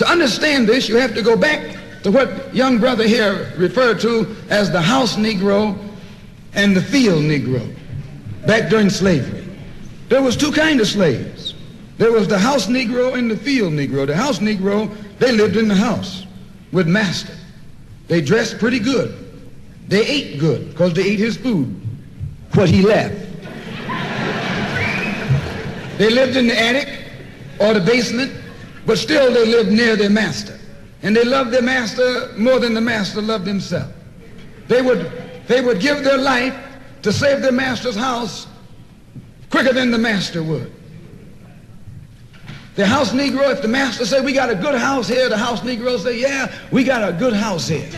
To understand this, you have to go back to what young brother here referred to as the house Negro and the field Negro. Back during slavery, there was two kinds of slaves. There was the house Negro and the field Negro. The house Negro, they lived in the house with master. They dressed pretty good. They ate good because they ate his food, what he left. They lived in the attic or the basement, but still they lived near their master. And they loved their master more than the master loved himself. They would give their life to save their master's house quicker than the master would. The house Negro, if the master said, we got a good house here, the house Negro say, yeah, we got a good house here.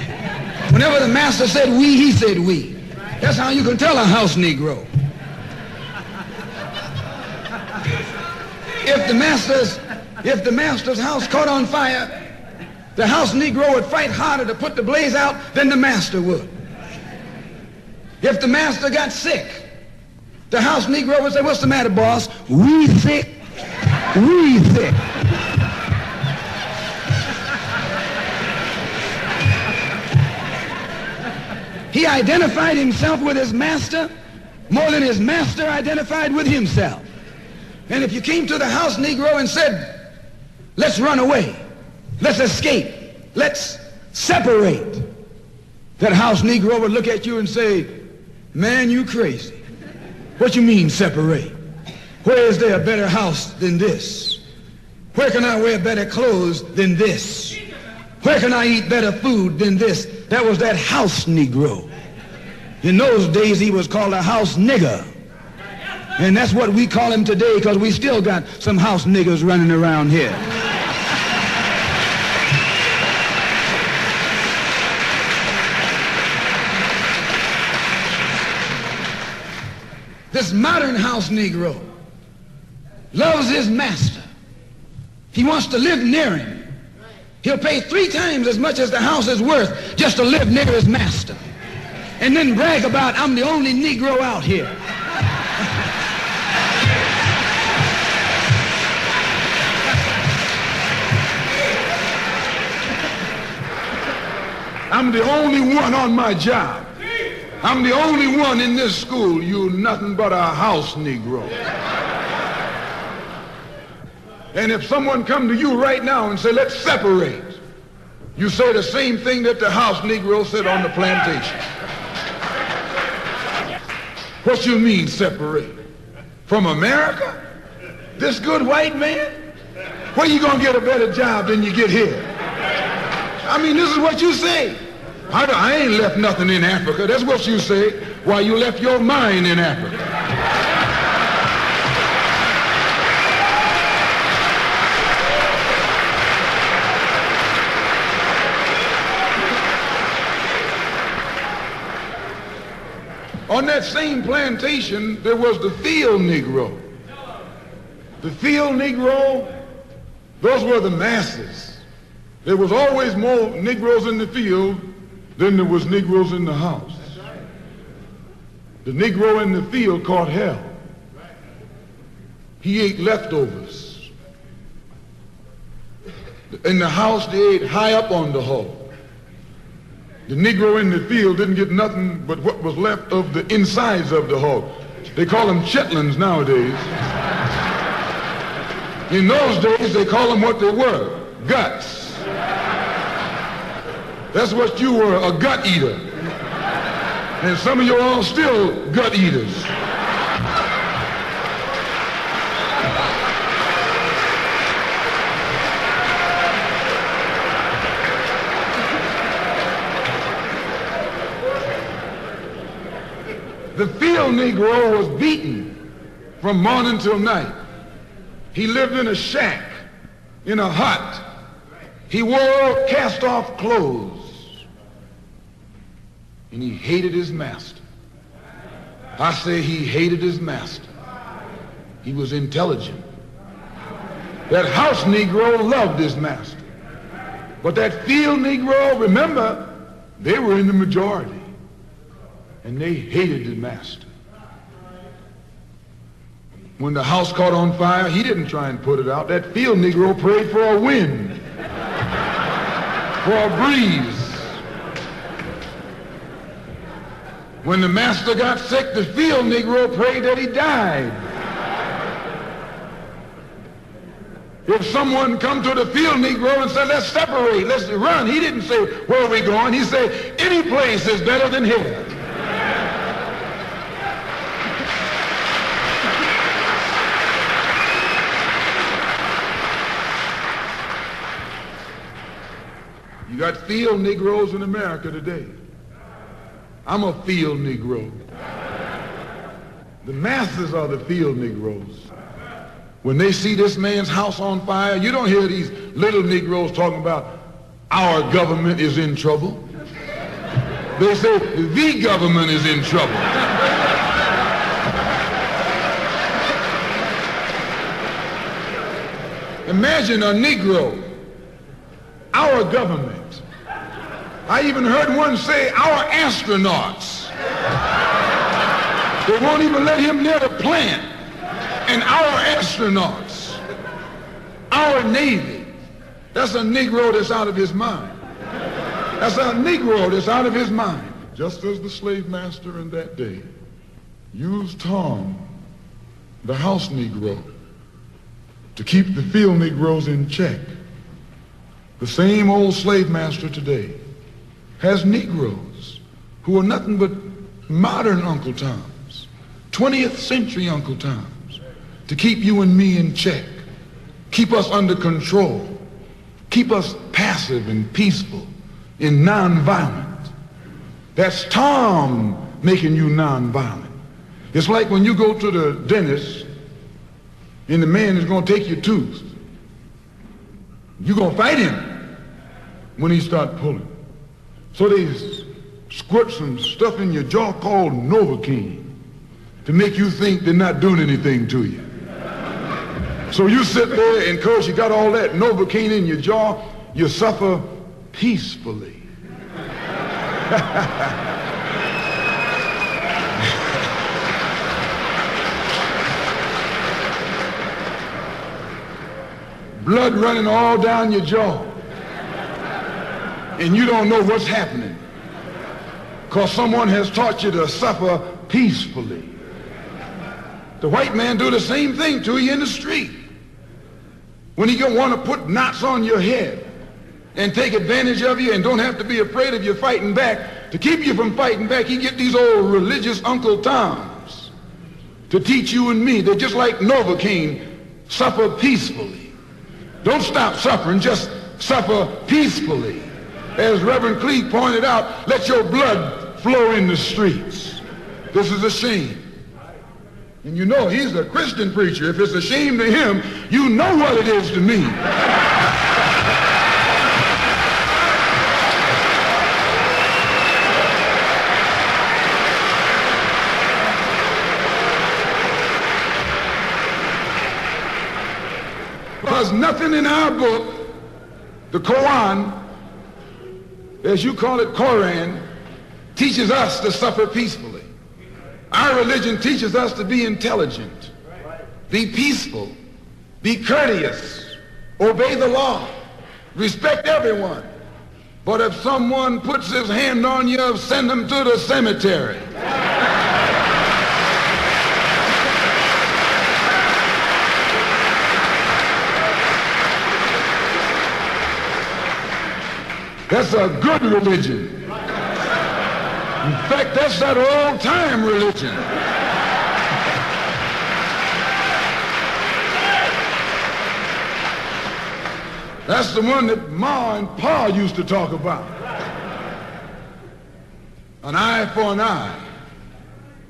Whenever the master said we, he said we. That's how you can tell a house Negro. If the master's house caught on fire, the house Negro would fight harder to put the blaze out than the master would. If the master got sick, the house Negro would say, what's the matter, boss? We sick. We sick. He identified himself with his master more than his master identified with himself. And if you came to the house Negro and said, let's run away, let's escape, let's separate, that house Negro would look at you and say, man, you crazy. What you mean separate? Where is there a better house than this? Where can I wear better clothes than this? Where can I eat better food than this? That was that house Negro. In those days, he was called a house nigger. And that's what we call him today because we still got some house niggers running around here. This modern house Negro loves his master. He wants to live near him. He'll pay 3 times as much as the house is worth just to live near his master. And then brag about, I'm the only Negro out here. I'm the only one on my job. I'm the only one in this school. You're nothing but a house Negro. And if someone come to you right now and say, let's separate, you say the same thing that the house Negro said on the plantation. What you mean separate? From America? This good white man? Where you gonna get a better job than you get here? I mean, this is what you say. I ain't left nothing in Africa. That's what you say. Why, you left your mind in Africa. On that same plantation, there was the field Negro. The field Negro, those were the masses. There was always more Negroes in the field than there was Negroes in the house. The Negro in the field caught hell. He ate leftovers. In the house, they ate high up on the hog. The Negro in the field didn't get nothing but what was left of the insides of the hog. They call them chitlins nowadays. In those days, they call them what they were, guts. That's what you were, a gut eater. And some of you all still gut eaters. The field Negro was beaten from morning till night. He lived in a shack, in a hut. He wore cast-off clothes. And he hated his master. I say he hated his master. He was intelligent. That house Negro loved his master. But that field Negro, remember, they were in the majority. And they hated the master. When the house caught on fire, he didn't try and put it out. That field Negro prayed for a wind. for a breeze. When the master got sick, the field Negro prayed that he died. If someone come to the field Negro and said, let's separate, let's run, he didn't say, where are we going? He said, any place is better than here. You got field Negroes in America today. I'm a field Negro. The masses are the field Negroes. When they see this man's house on fire, you don't hear these little Negroes talking about our government is in trouble. They say the government is in trouble. Imagine a Negro, our government. I even heard one say our astronauts. They won't even let him near the plant. And our astronauts, our Navy, that's a Negro that's out of his mind. That's a Negro that's out of his mind. Just as the slave master in that day used Tom, the house Negro, to keep the field Negroes in check, the same old slave master today has Negroes who are nothing but modern Uncle Toms, 20th century Uncle Toms, to keep you and me in check, keep us under control, keep us passive and peaceful and nonviolent. That's Tom making you nonviolent. It's like when you go to the dentist and the man is going to take your tooth. You're going to fight him when he start pulling. So they squirt some stuff in your jaw called Novocaine to make you think they're not doing anything to you. So you sit there, and because you got all that Novocaine in your jaw, you suffer peacefully. Blood running all down your jaw. And you don't know what's happening because someone has taught you to suffer peacefully. The white man do the same thing to you in the street. When he want to put knots on your head and take advantage of you and don't have to be afraid of you fighting back, to keep you from fighting back, he get these old religious Uncle Toms to teach you and me. They're just like Novocaine, suffer peacefully. Don't stop suffering, just suffer peacefully. As Reverend Cleave pointed out, let your blood flow in the streets. This is a shame. And you know he's a Christian preacher. If it's a shame to him, you know what it is to me. Because nothing in our book, the Quran, as you call it, Koran, teaches us to suffer peacefully. Our religion teaches us to be intelligent, be peaceful, be courteous, obey the law, respect everyone. But if someone puts his hand on you, send them to the cemetery. That's a good religion. In fact, that's that old-time religion. That's the one that Ma and Pa used to talk about. An eye for an eye,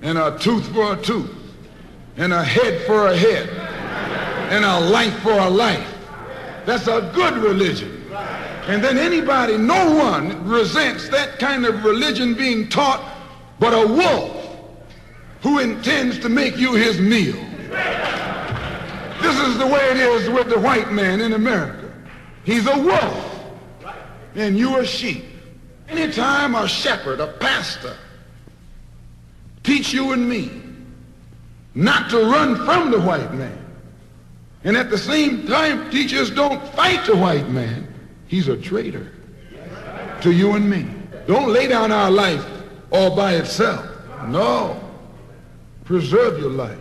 and a tooth for a tooth, and a head for a head, and a life for a life. That's a good religion. And then anybody, no one resents that kind of religion being taught but a wolf who intends to make you his meal. This is the way it is with the white man in America. He's a wolf and you a sheep. Anytime a shepherd, a pastor, teach you and me not to run from the white man, and at the same time teach us don't fight the white man, he's a traitor. to you and me. Don't lay down our life all by itself. No. Preserve your life.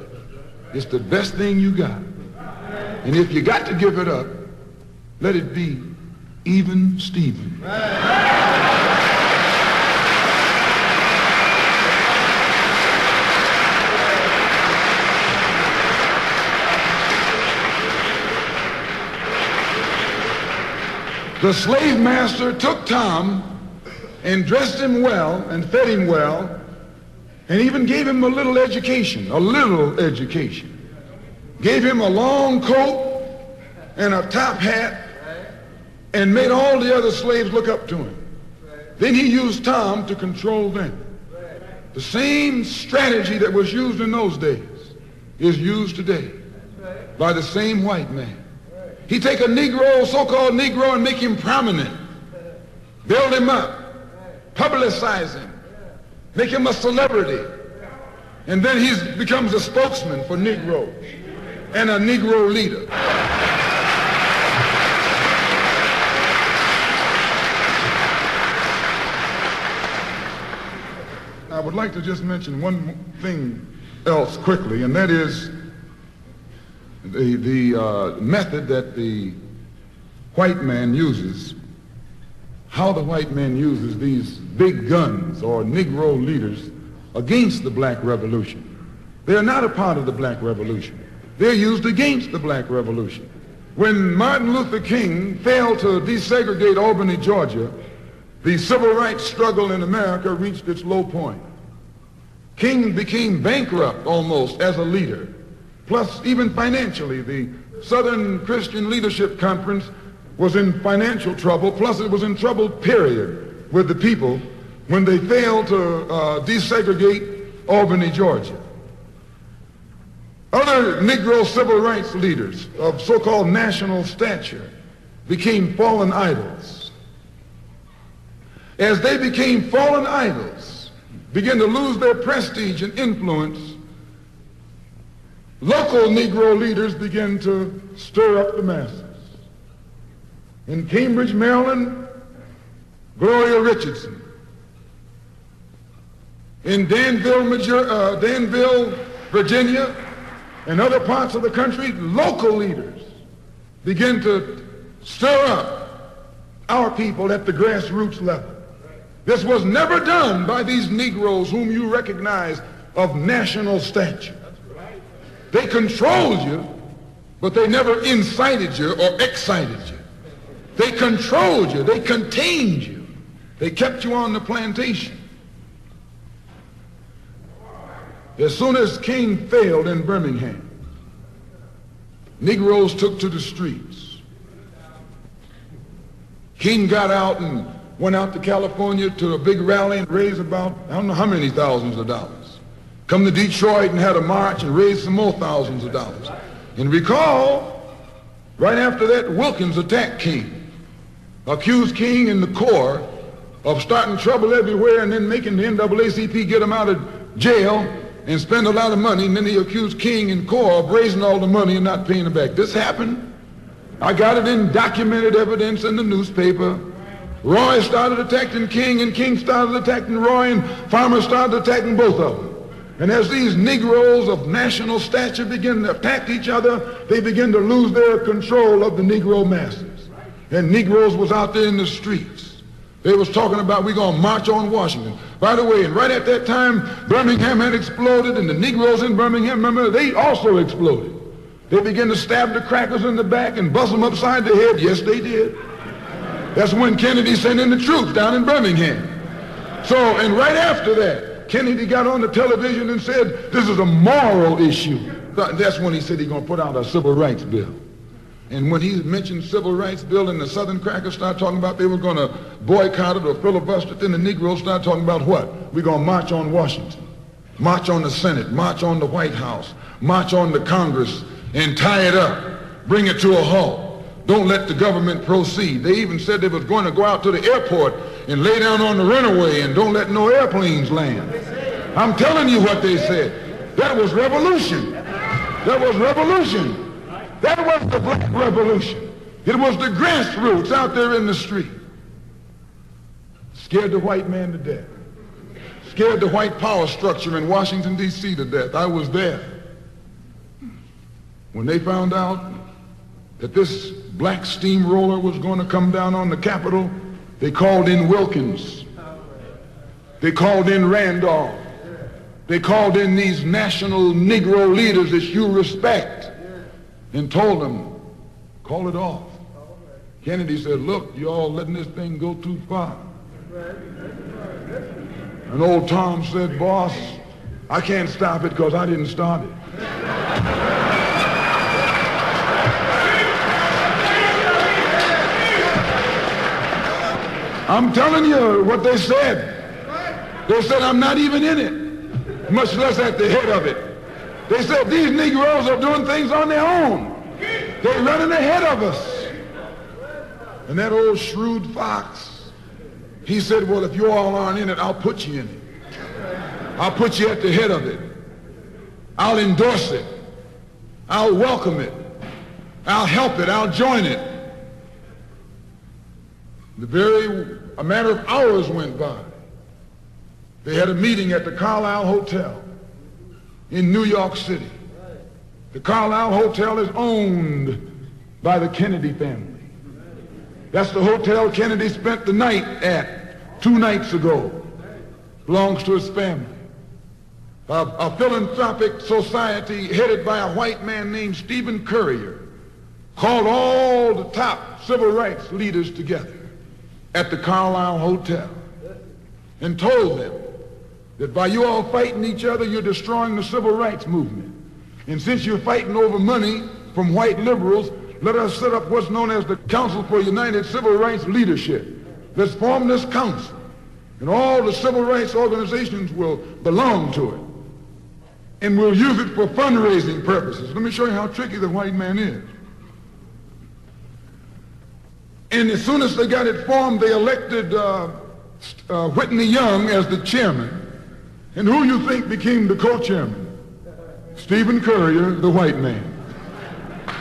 It's the best thing you got. And if you got to give it up, let it be even Stephen. The slave master took Tom and dressed him well and fed him well and even gave him a little education. Gave him a long coat and a top hat and made all the other slaves look up to him. Then he used Tom to control them. The same strategy that was used in those days is used today by the same white man. He take a Negro, so-called Negro, and make him prominent, build him up, publicize him, make him a celebrity, and then he becomes a spokesman for Negroes and a Negro leader. I would like to just mention one thing else quickly, and that is the method that the white man uses, how the white man uses these big guns or Negro leaders against the black revolution. They are not a part of the black revolution. They're used against the black revolution. When Martin Luther King failed to desegregate Albany, Georgia, the civil rights struggle in America reached its low point. King became bankrupt almost as a leader. Plus, even financially, the Southern Christian Leadership Conference was in financial trouble. Plus, it was in trouble, period, with the people when they failed to desegregate Albany, Georgia. Other Negro civil rights leaders of so-called national stature became fallen idols. As they became fallen idols, began to lose their prestige and influence, local Negro leaders began to stir up the masses. In Cambridge, Maryland, Gloria Richardson. In Danville, Virginia, and other parts of the country, local leaders began to stir up our people at the grassroots level. This was never done by these Negroes whom you recognize of national stature. They controlled you, but they never incited you or excited you. They controlled you. They contained you. They kept you on the plantation. As soon as King failed in Birmingham, Negroes took to the streets. King got out and went out to California to a big rally and raised about, I don't know how many thousands of dollars. Come to Detroit and had a march and raised some more thousands of dollars. And recall, right after that, Wilkins attacked King, accused King and the Corps of starting trouble everywhere and then making the NAACP get him out of jail and spend a lot of money, and then he accused King and Corps of raising all the money and not paying it back. This happened. I got it in documented evidence in the newspaper. Roy started attacking King, and King started attacking Roy, and farmers started attacking both of them. And as these Negroes of national stature begin to attack each other, they begin to lose their control of the Negro masses. And Negroes was out there in the streets. They was talking about, we're going to march on Washington. By the way, and right at that time, Birmingham had exploded, and the Negroes in Birmingham, remember, they also exploded. They began to stab the crackers in the back and bust them upside the head. Yes, they did. That's when Kennedy sent in the troops down in Birmingham. So, and right after that, Kennedy got on the television and said, this is a moral issue. That's when he said he's going to put out a civil rights bill. And when he mentioned civil rights bill and the Southern crackers started talking about they were going to boycott it or filibuster it, then the Negroes started talking about what? We're going to march on Washington, march on the Senate, march on the White House, march on the Congress, and tie it up, bring it to a halt. Don't let the government proceed. They even said they was going to go out to the airport and lay down on the runway and don't let no airplanes land. I'm telling you what they said. That was revolution. That was revolution. That was the black revolution. It was the grassroots out there in the street. Scared the white man to death. Scared the white power structure in Washington, D.C. to death. I was there. When they found out that this black steamroller was going to come down on the Capitol, they called in Wilkins. They called in Randolph. They called in these national Negro leaders that you respect and told them, call it off. Kennedy said, look, you all letting this thing go too far. And old Tom said, boss, I can't stop it because I didn't start it. I'm telling you what they said. They said, I'm not even in it, much less at the head of it. They said, these Negroes are doing things on their own. They're running ahead of us. And that old shrewd fox, he said, well, if you all aren't in it, I'll put you in it. I'll put you at the head of it. I'll endorse it. I'll welcome it. I'll help it. I'll join it. A matter of hours went by. They had a meeting at the Carlisle Hotel in New York City. The Carlisle Hotel is owned by the Kennedy family. That's the hotel Kennedy spent the night at 2 nights ago. Belongs to his family. A philanthropic society headed by a white man named Stephen Currier called all the top civil rights leaders together at the Carlisle Hotel and told them that by you all fighting each other, you're destroying the civil rights movement. And since you're fighting over money from white liberals, let us set up what's known as the Council for United Civil Rights Leadership. Let's form this council, and all the civil rights organizations will belong to it. And we'll use it for fundraising purposes. Let me show you how tricky the white man is. And as soon as they got it formed, they elected Whitney Young as the chairman. And who you think became the co-chairman? Stephen Currier, the white man.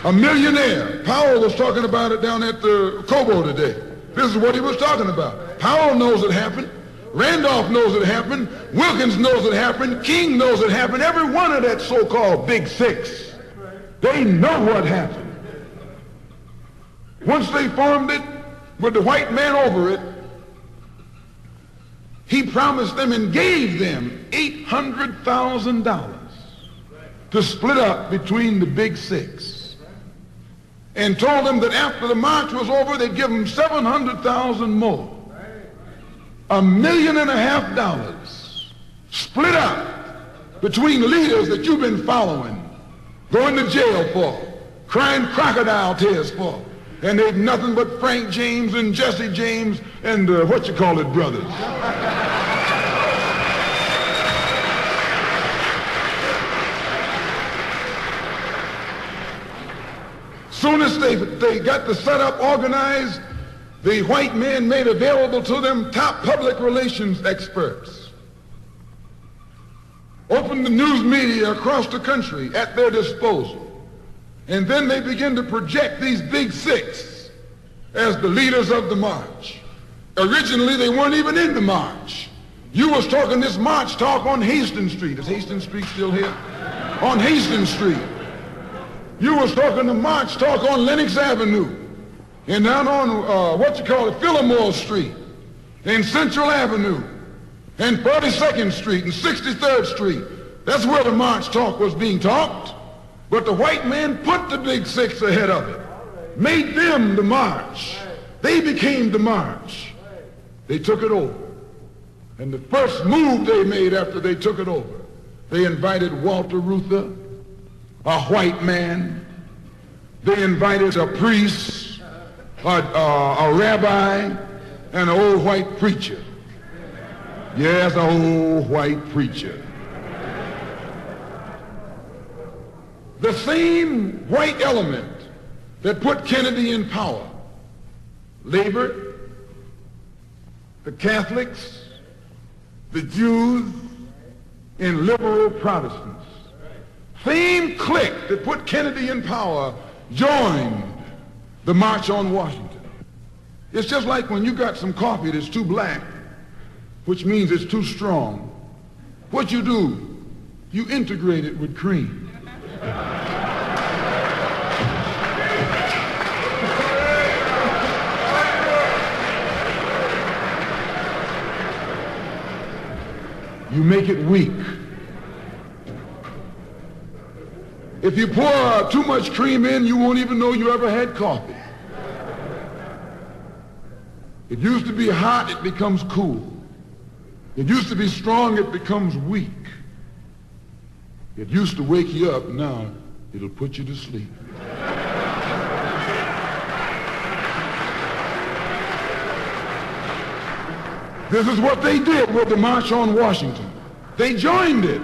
A millionaire. Powell was talking about it down at the Cobo today. This is what he was talking about. Powell knows it happened. Randolph knows it happened. Wilkins knows it happened. King knows it happened. Every one of that so-called Big Six, they know what happened. Once they formed it with the white man over it, he promised them and gave them $800,000 to split up between the Big Six, and told them that after the march was over, they'd give them $700,000 more. $1.5 million split up between leaders that you've been following, going to jail for, crying crocodile tears for, and they've nothing but Frank James and Jesse James and brothers. Soon as they got the setup organized, the white men made available to them top public relations experts, opened the news media across the country at their disposal, and then they began to project these Big Six as the leaders of the march. Originally, they weren't even in the march. You was talking this march talk on Hastings Street. Is Hastings Street still here? On Hastings Street. You was talking the march talk on Lenox Avenue, and down on, Fillmore Street, and Central Avenue, and 42nd Street, and 63rd Street. That's where the march talk was being talked. But the white man put the Big Six ahead of it, made them the march. They became the march. They took it over. And the first move they made after they took it over, they invited Walter Reuther, a white man. They invited a priest, a rabbi, and an old white preacher. Yes, an old white preacher. The same white element that put Kennedy in power, labor, the Catholics, the Jews, and liberal Protestants. Same clique that put Kennedy in power joined the March on Washington. It's just like when you got some coffee that's too black which means it's too strong, what you do, you integrate it with cream. You make it weak. If you pour too much cream in, you won't even know you ever had coffee. It used to be hot, it becomes cool. It used to be strong, it becomes weak. It used to wake you up, now it'll put you to sleep. This is what they did with the March on Washington. They joined it.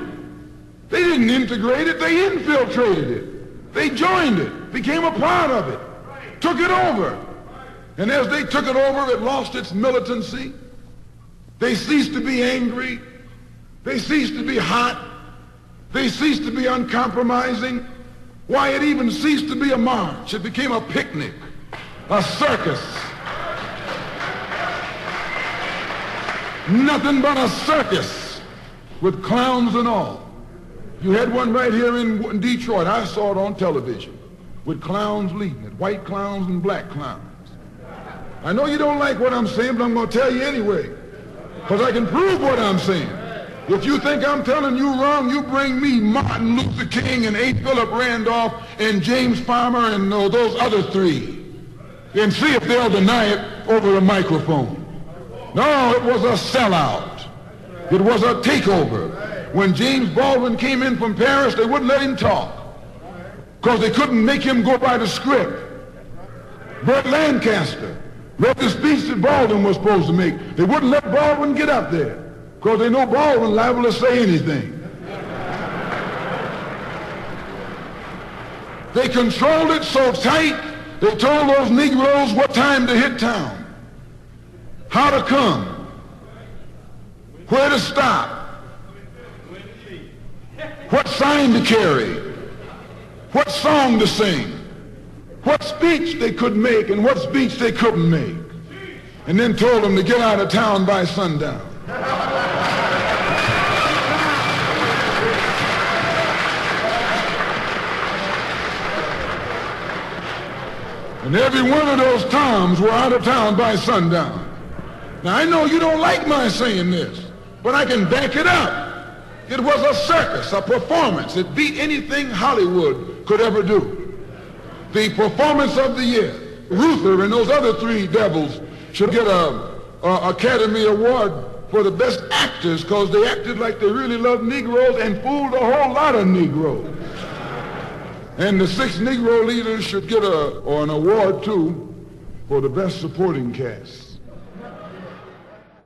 They didn't integrate it, they infiltrated it. They joined it, became a part of it, took it over. And as they took it over, it lost its militancy. They ceased to be angry. They ceased to be hot. They ceased to be uncompromising. Why, it even ceased to be a march. It became a picnic, a circus. Nothing but a circus with clowns and all. You had one right here in Detroit. I saw it on television with clowns leading it, white clowns and black clowns. I know you don't like what I'm saying, but I'm going to tell you anyway, because I can prove what I'm saying. If you think I'm telling you wrong, you bring me Martin Luther King and A. Philip Randolph and James Farmer and those other three, and see if they'll deny it over a microphone. No, it was a sellout. It was a takeover. When James Baldwin came in from Paris, they wouldn't let him talk because they couldn't make him go by the script. Burt Lancaster read the speech that Baldwin was supposed to make. They wouldn't let Baldwin get up there because they know Baldwin liable to say anything. They controlled it so tight, they told those Negroes what time to hit town, how to come, where to stop, what sign to carry, what song to sing, what speech they could make and what speech they couldn't make, and then told them to get out of town by sundown. And every one of those Toms were out of town by sundown. Now, I know you don't like my saying this, but I can back it up. It was a circus, a performance. It beat anything Hollywood could ever do. The performance of the year. Ruther and those other three devils should get a Academy Award for the best actors because they acted like they really loved Negroes and fooled a whole lot of Negroes. And the 6 Negro leaders should get an award too for the best supporting cast.